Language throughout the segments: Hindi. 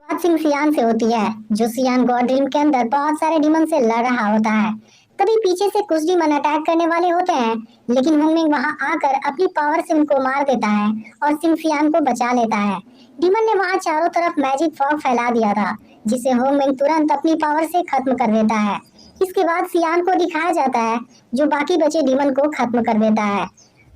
बात सिंह सियान से होती है, जो सियान गॉड ड्रीम के अंदर बहुत सारे डीमन से लड़ रहा होता है। तभी पीछे से कुछ डीमन अटैक करने वाले होते हैं, लेकिन होंगमिंग वहां आकर अपनी पावर से उनको मार देता है और सिंह सियान को बचा लेता है। डीमन ने वहां चारों तरफ मैजिक फॉग फैला दिया था, जिसे होंगमिंग तुरंत अपनी पावर से खत्म कर देता है। इसके बाद सियान को दिखाया जाता है, जो बाकी बचे डीमन को खत्म कर देता है।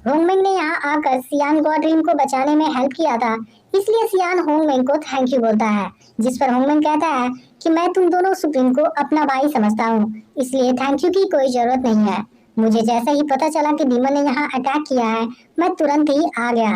होंगमिंग ने यहाँ आकर सियान गॉड ड्रीम को बचाने में हेल्प किया था, इसलिए सियान होंगमिंग को थैंक यू बोलता है। जिस पर होंगमिंग कहता है कि मैं तुम दोनों सुप्रीम को अपना भाई समझता हूँ, इसलिए थैंक यू की कोई जरूरत नहीं है। मुझे जैसे ही पता चला कि डीमन ने यहाँ अटैक किया है, मैं तुरंत ही आ गया।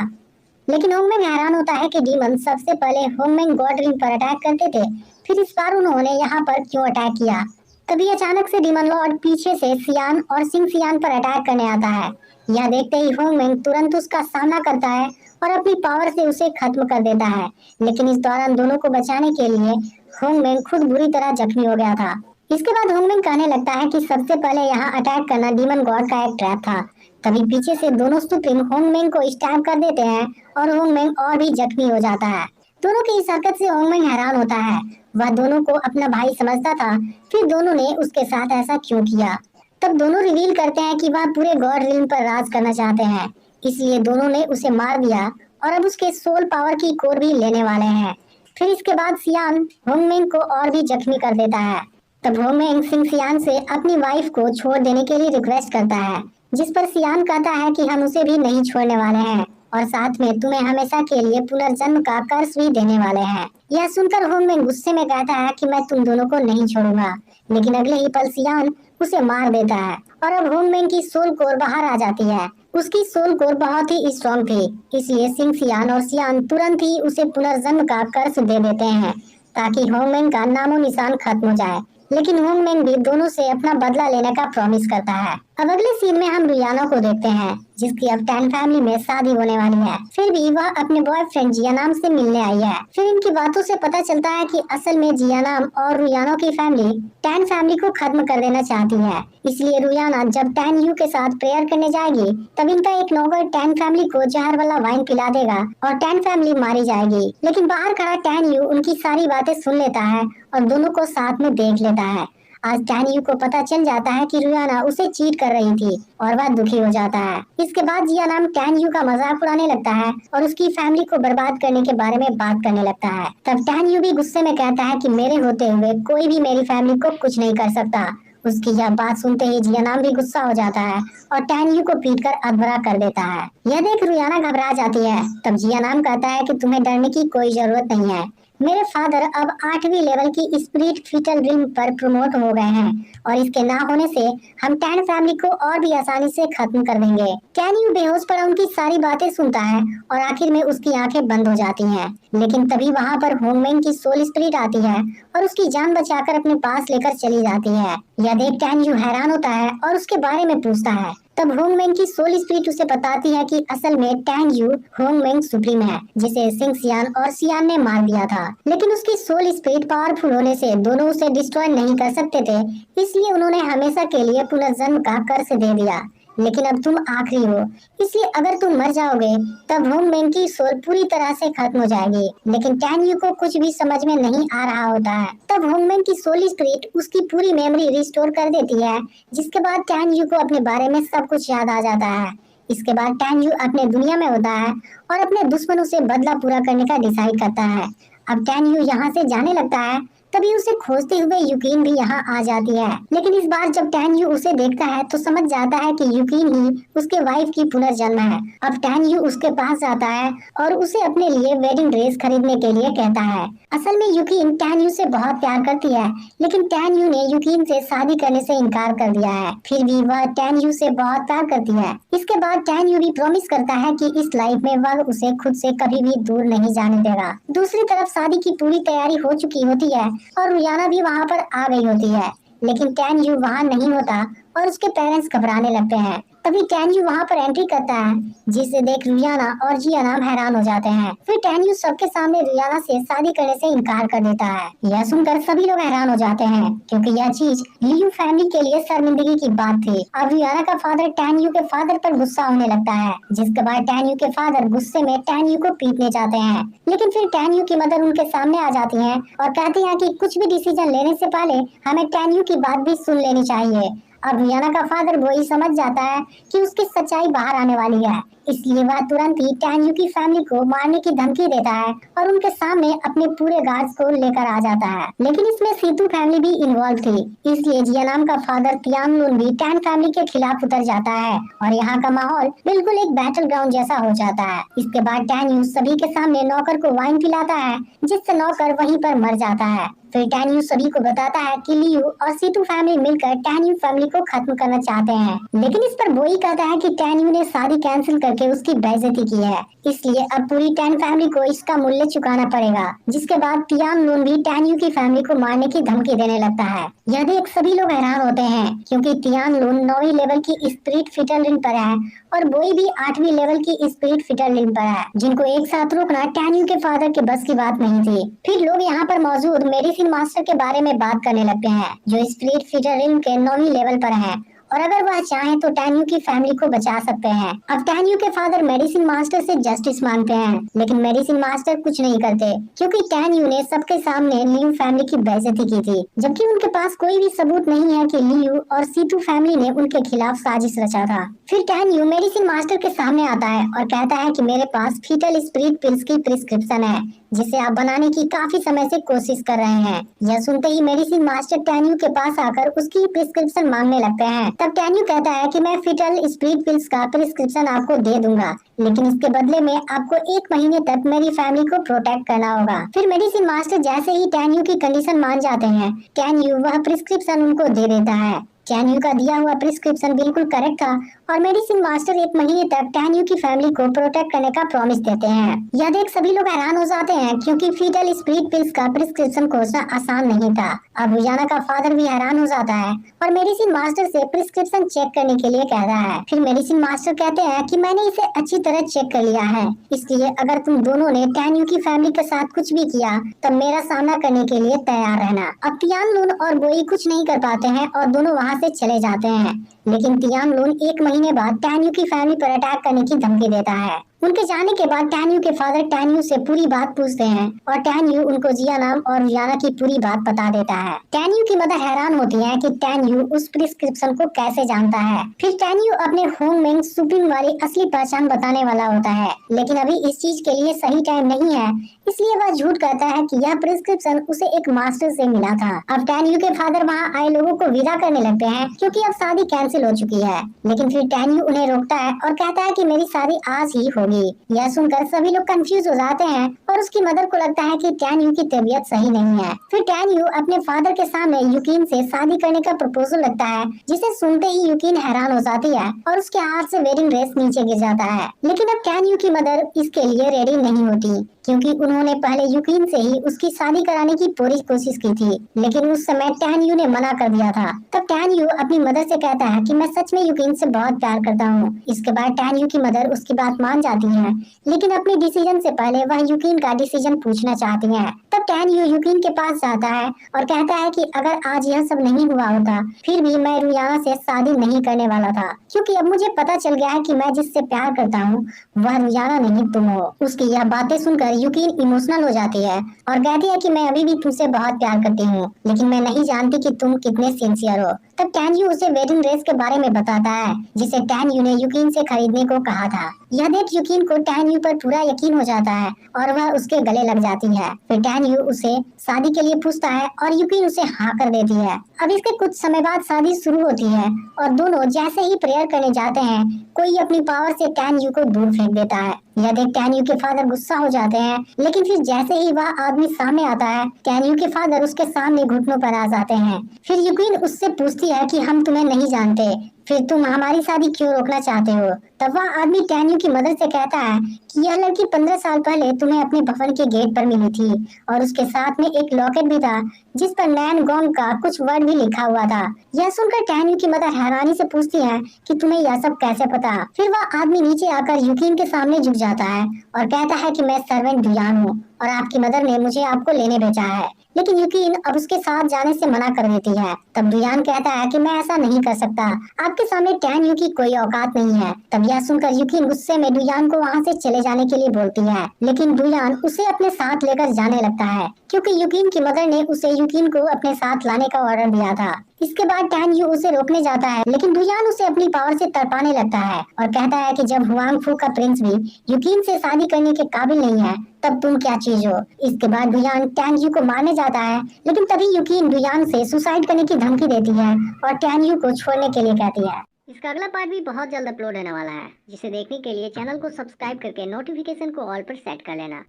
लेकिन होंगमिंग हैरान होता है कि डीमन सबसे पहले होंगमिंग गॉड ड्रीम पर अटैक करते थे, फिर इस बार उन्होंने यहाँ पर क्यों अटैक किया। तभी अचानक से डीमन लॉर्ड पीछे से सियान और सिंह सियान पर अटैक करने आता है। यह देखते ही होंगमिंग तुरंत उसका सामना करता है और अपनी पावर से उसे खत्म कर देता है। लेकिन इस दौरान दोनों को बचाने के लिए होंगमिंग खुद बुरी तरह जख्मी हो गया था। इसके बाद होंगमिंग कहने लगता है कि सबसे पहले यहाँ अटैक करना डीमन गॉड का एक ट्रैप था। तभी पीछे से दोनों सुप्रीम होंगमिंग को स्टैब कर देते हैं और होंगमिंग और भी जख्मी हो जाता है। दोनों की इस हरकत से होंगमिंग हैरान होता है। वह दोनों को अपना भाई समझता था, फिर दोनों ने उसके साथ ऐसा क्यों किया। तब दोनों रिवील करते हैं कि वह पूरे गॉड रिल्म पर राज करना चाहते हैं, इसलिए दोनों ने उसे मार दिया और अब उसके सोल पावर की कोर भी लेने वाले हैं। फिर इसके बाद सियान होंगमिंग को और भी जख्मी कर देता है। तब होंगमिंग सिंह सियान से अपनी वाइफ को छोड़ देने के लिए रिक्वेस्ट करता है, जिस पर सियान कहता है कि हम उसे भी नहीं छोड़ने वाले हैं और साथ में तुम्हें हमेशा के लिए पुनर्जन्म का कर्ज भी देने वाले हैं। यह सुनकर होंगमिंग गुस्से में कहता है कि मैं तुम दोनों को नहीं छोड़ूंगा, लेकिन अगले ही पल सियान उसे मार देता है और अब होंगमिंग की सोल कोर बाहर आ जाती है। उसकी सोल कोर बहुत ही स्ट्रॉन्ग थी, इसलिए सिंह सियान और सियान तुरंत ही उसे पुनर्जन्म का कर्ज दे देते हैं, ताकि होंगमिंग का नामो निशान खत्म हो जाए। लेकिन होंगमिंग भी दोनों से अपना बदला लेने का प्रॉमिस करता है। अब अगले सीन में हम रुयाना को देखते हैं, जिसकी अब टैन फैमिली में शादी होने वाली है। फिर भी वह अपने बॉयफ्रेंड जियानाम से मिलने आई है। फिर इनकी बातों से पता चलता है कि असल में जियानाम और रुयाना की फैमिली टैन फैमिली को खत्म कर देना चाहती है। इसलिए रुयाना जब टैन यू के साथ प्रेयर करने जाएगी, तब इनका एक नौकर टैन फैमिली को जहर वाला वाइन पिला देगा और टैन फैमिली मारी जाएगी। लेकिन बाहर खड़ा टैन यू उनकी सारी बातें सुन लेता है और दोनों को साथ में देख लेता है। आज टैन यू को पता चल जाता है कि रुयाना उसे चीट कर रही थी और वह दुखी हो जाता है। इसके बाद जियानाम टैन यू का मजाक उड़ाने लगता है और उसकी फैमिली को बर्बाद करने के बारे में बात करने लगता है। तब टैन यू भी गुस्से में कहता है कि मेरे होते हुए कोई भी मेरी फैमिली को कुछ नहीं कर सकता। उसकी यह बात सुनते ही जियानाम भी गुस्सा हो जाता है और टैन यू को पीट कर अधमरा कर देता है। यह देख रुयाना घबरा जाती है। तब जियानाम कहता है कि तुम्हें डरने की कोई जरूरत नहीं है, मेरे फादर अब 8वीं लेवल की स्पिरिट फीटल रिम पर प्रमोट हो गए हैं और इसके ना होने से हम टैन फैमिली को और भी आसानी से खत्म कर देंगे। टैन यू बेहोश पड़ा उनकी सारी बातें सुनता है और आखिर में उसकी आंखें बंद हो जाती हैं। लेकिन तभी वहाँ पर होंगमिंग की सोल स्पिरिट आती है और उसकी जान बचाकर अपने पास लेकर चली जाती है। यह देख टैन यू हैरान होता है और उसके बारे में पूछता है। तब होंगमिंग की सोल स्पिरिट उसे बताती है कि असल में टैन यू होंगमिंग सुप्रीम है, जिसे सिंह सियान और सियान ने मार दिया था। लेकिन उसकी सोल स्पिरिट पावरफुल होने से दोनों उसे डिस्ट्रॉय नहीं कर सकते थे, इसलिए उन्होंने हमेशा के लिए पुनर्जन्म का कर्ज दे दिया। लेकिन अब तुम आखिरी हो, इसलिए अगर तुम मर जाओगे तब होंगमिंग की सोल पूरी तरह से खत्म हो जाएगी। लेकिन टैन यू को कुछ भी समझ में नहीं आ रहा होता है। तब होंगमिंग की सोल स्पिरिट उसकी पूरी मेमोरी रिस्टोर कर देती है, जिसके बाद टैन यू को अपने बारे में सब कुछ याद आ जाता है। इसके बाद टैन यू अपने दुनिया में होता है और अपने दुश्मनों से बदला पूरा करने का डिसाइड करता है। अब टैन यू यहाँ से जाने लगता है, तभी उसे खोजते हुए युकीन भी यहाँ आ जाती है। लेकिन इस बार जब टैन यू उसे देखता है तो समझ जाता है कि युकीन ही उसके वाइफ की पुनर्जन्म है। अब टैन यू उसके पास जाता है और उसे अपने लिए वेडिंग ड्रेस खरीदने के लिए कहता है। असल में युकीन टैन यू से बहुत प्यार करती है, लेकिन टैन यू ने युकीन से शादी करने से इनकार कर दिया है। फिर भी वह टैन यू से बहुत प्यार करती है। इसके बाद टैन यू भी प्रॉमिस करता है कि इस लाइफ में वह उसे खुद से कभी भी दूर नहीं जाने देगा। दूसरी तरफ शादी की पूरी तैयारी हो चुकी होती है और रुयाना भी वहाँ पर आ गई होती है, लेकिन टैन यू वहाँ नहीं होता और उसके पेरेंट्स घबराने लगते हैं। तभी टैन यू वहाँ पर एंट्री करता है, जिसे देख रुयाना और जियानाम हैरान हो जाते हैं। फिर टैन यू सबके सामने रुयाना से शादी करने से इनकार कर देता है। यह सुनकर सभी लोग हैरान हो जाते हैं, क्योंकि यह चीज लियू फैमिली के लिए शर्मिंदगी की बात थी। अब रुयाना का फादर टैन यू के फादर पर गुस्सा होने लगता है, जिसके बाद टैन यू के फादर गुस्से में टैन यू को पीटने जाते हैं। लेकिन फिर टैन यू की मदर उनके सामने आ जाती है और कहती है कि कुछ भी डिसीजन लेने से पहले हमें टैन यू की बात भी सुन लेनी चाहिए। अब रियाना का फादर वही समझ जाता है कि उसकी सच्चाई बाहर आने वाली है, इसलिए वह तुरंत ही टैन यू की फैमिली को मारने की धमकी देता है और उनके सामने अपने पूरे गार्ड्स को लेकर आ जाता है। लेकिन इसमें सीतू फैमिली भी इन्वॉल्व थी, इसलिए जियानाम का फादर तियान लुन भी टैन फैमिली के खिलाफ उतर जाता है और यहाँ का माहौल बिल्कुल एक बैटल ग्राउंड जैसा हो जाता है। इसके बाद टैन यू सभी के सामने नौकर को वाइन पिलाता है, जिससे नौकर वहीं पर मर जाता है। फिर टैन यू सभी को बताता है कि लियू और सीतू फैमिली मिलकर टैन यू फैमिली को खत्म करना चाहते हैं, लेकिन इस पर बोई कहता है कि टैन यू ने शादी कैंसिल करके उसकी बेइज्जती की है, इसलिए अब पूरी टैन फैमिली को इसका मूल्य चुकाना पड़ेगा। जिसके बाद तियान लुन भी टैन यू की फैमिली को मारने की धमकी देने लगता है। यह देख सभी लोग हैरान होते हैं, क्योंकि तियान लुन 9वीं लेवल की स्पिरिट फिटर लिन पर है और बोई भी 8वीं लेवल की स्पिरिट फिटर लिन पर है, जिनको एक साथ रोकना टैन यू के फादर के बस की बात नहीं थी। फिर लोग यहाँ पर मौजूद मेडिसिन मास्टर के बारे में बात करने लगते हैं, जो स्पिरिट फिटर लिन के 9वीं लेवल पर है और अगर वह चाहे तो टैन यू की फैमिली को बचा सकते हैं। अब टैन यू के फादर मेडिसिन मास्टर से जस्टिस मांगते हैं, लेकिन मेडिसिन मास्टर कुछ नहीं करते, क्योंकि टैन यू ने सबके सामने लियू फैमिली की बेइज्जती की थी, जबकि उनके पास कोई भी सबूत नहीं है कि लियू और सीतू फैमिली ने उनके खिलाफ साजिश रचा था। फिर टैन यू मेडिसिन मास्टर के सामने आता है और कहता है कि मेरे पास फीटल स्पिरिट पिल्स की प्रिस्क्रिप्शन है, जिसे आप बनाने की काफी समय से कोशिश कर रहे हैं। यह सुनते ही मेडिसिन मास्टर टैन यू के पास आकर उसकी प्रिस्क्रिप्शन मांगने लगते हैं। तब टैन यू कहता है कि मैं फीटल स्पिरिट पिल्स का प्रिस्क्रिप्शन आपको दे दूंगा, लेकिन इसके बदले में आपको 1 महीने तक मेरी फैमिली को प्रोटेक्ट करना होगा। फिर मेडिसिन मास्टर जैसे ही टैन यू की कंडीशन मान जाते हैं, टैन यू वह प्रिस्क्रिप्शन उनको दे देता है। टैन यू का दिया हुआ प्रिस्क्रिप्शन बिल्कुल करेक्ट था और मेडिसिन मास्टर 1 महीने तक टैन यू की फैमिली को प्रोटेक्ट करने का प्रॉमिस देते हैं। यह देख सभी लोग हैरान हो जाते हैं, क्योंकि फीटल स्पिरिट पिल्स का प्रिस्क्रिप्शन खोजना आसान नहीं था। अब रुयाना का फादर भी हैरान हो जाता है और मेडिसिन मास्टर से प्रिस्क्रिप्शन चेक करने के लिए कह रहा है। फिर मेडिसिन मास्टर कहते हैं कि मैंने इसे अच्छी तरह चेक कर लिया है, इसलिए अगर तुम दोनों ने टैन यू की फैमिली के साथ कुछ भी किया तब मेरा सामना करने के लिए तैयार रहना। अब तियान लुन और बोई कुछ नहीं कर पाते हैं और दोनों वहाँ से चले जाते हैं, लेकिन तियान लुन 1 महीने बाद टैन यू की फैमिली पर अटैक करने की धमकी देता है। उनके जाने के बाद टैन यू के फादर टैन यू से पूरी बात पूछते हैं और टैन यू उनको जियानाम और रुयाना की पूरी बात बता देता है। टैन यू की मदर हैरान होती है कि टैन यू उस प्रिस्क्रिप्शन को कैसे जानता है। फिर टैन यू अपने होंगमेंग सुप्रीम वाली असली पहचान बताने वाला होता है, लेकिन अभी इस चीज के लिए सही टाइम नहीं है, इसलिए वह झूठ कहता है कि यह प्रिस्क्रिप्शन उसे एक मास्टर से मिला था। अब टैन यू के फादर वहाँ आए लोगों को विदा करने लगते हैं, क्योंकि अब शादी कैंसिल हो चुकी है, लेकिन फिर टैन यू उन्हें रोकता है और कहता है कि मेरी शादी आज ही होगी। यह सुनकर सभी लोग कंफ्यूज हो जाते हैं और उसकी मदर को लगता है कि टैन यू की तबीयत सही नहीं है। फिर टैन यू अपने फादर के सामने युकिन से शादी करने का प्रपोजल रखता है, जिसे सुनते ही युकिन हैरान हो जाती है और उसके हाथ से वेडिंग ड्रेस नीचे गिर जाता है। लेकिन अब टैन यू की मदर इसके लिए रेडी नहीं होती, क्योंकि उन्होंने पहले युकिन से ही उसकी शादी कराने की पूरी कोशिश की थी, लेकिन उस समय टैन यू ने मना कर दिया था। तब टैन यू अपनी मदर से कहता है कि मैं सच में युकिन से बहुत प्यार करता हूँ। इसके बाद टैन यू की मदर उसकी बात मान जाती है, लेकिन अपने डिसीजन से पहले वह युकिन का डिसीजन पूछना चाहती है। तब टैन यू युकिन के पास जाता है और कहता है कि अगर आज यह सब नहीं हुआ होता, फिर भी मैं रुयाना से शादी नहीं करने वाला था, क्योंकि अब मुझे पता चल गया है कि मैं जिससे प्यार करता हूँ वह रुयाना नहीं तुम हो। उसकी यह बातें सुनकर युकिन इमोशनल हो जाती है और कहती है कि मैं अभी भी तुमसे बहुत प्यार करती हूँ, लेकिन मैं नहीं जानती कि तुम कितने सिंसियर हो। तब टैन यू उसे वेडिंग ड्रेस के बारे में बताता है, जिसे टैन यू ने युकिन से खरीदने को कहा था। यह देख युकिन को टैन यू पर पूरा यकीन हो जाता है और वह उसके गले लग जाती है। फिर टैन यू उसे शादी के लिए पूछता है और युकिन उसे हाँ कर देती है। अब इसके कुछ समय बाद शादी शुरू होती है और दोनों जैसे ही प्रेयर करने जाते हैं, कोई अपनी पावर से टैन यू को दूर फेंक देता है। यह देख टैन यू के फादर गुस्सा हो जाते हैं, लेकिन फिर जैसे ही वह आदमी सामने आता है, टैन यू के फादर उसके सामने घुटनों पर आ जाते हैं। फिर युकिन उससे पूछती है कि हम तुम्हें नहीं जानते। फिर तुम हमारी शादी क्यों रोकना चाहते हो? तब वह आदमी टैन्यू की मदद से कहता है कि यह लड़की 15 साल पहले तुम्हें अपने भवन के गेट पर मिली थी और उसके साथ में एक लॉकेट भी था जिस पर नैन गोंग का कुछ वर्ड भी लिखा हुआ था। यह सुनकर टैन्यू की मदर हैरानी से पूछती है कि तुम्हें यह सब कैसे पता? फिर वह आदमी नीचे आकर यूकिन के सामने झुक जाता है और कहता है कि मैं सर्वेंट डुयान हूँ और आपकी मदर ने मुझे आपको लेने भेजा है। लेकिन यूकिन अब उसके साथ जाने से मना कर देती है। तब डुयान कहता है कि मैं ऐसा नहीं कर सकता, आपके सामने टैन्यू की कोई औकात नहीं है। तब यह सुनकर यूकिन गुस्से में डुयान को वहाँ से चले जाने के लिए बोलती है, लेकिन डुयान उसे अपने साथ लेकर जाने लगता है क्योंकि यूकिन की मदर ने उसे यूकिन को अपने साथ लाने का ऑर्डर दिया था। इसके बाद टैन्यू उसे रोकने जाता है, लेकिन डुयान उसे अपनी पावर से तड़पाने लगता है और कहता है कि जब हुआंग फू का प्रिंस भी यूकिन से शादी करने के काबिल नहीं है तब तुम क्या चीज हो। इसके बाद डुयान टैन्यू को मारने जाता है, लेकिन तभी यूकिन डुयान से सुसाइड करने की धमकी देती है और टैन्यू को छोड़ने के लिए कहती है। इसका अगला पार्ट भी बहुत जल्द अपलोड होने वाला है, जिसे देखने के लिए चैनल को सब्सक्राइब करके नोटिफिकेशन को ऑल पर सेट कर लेना।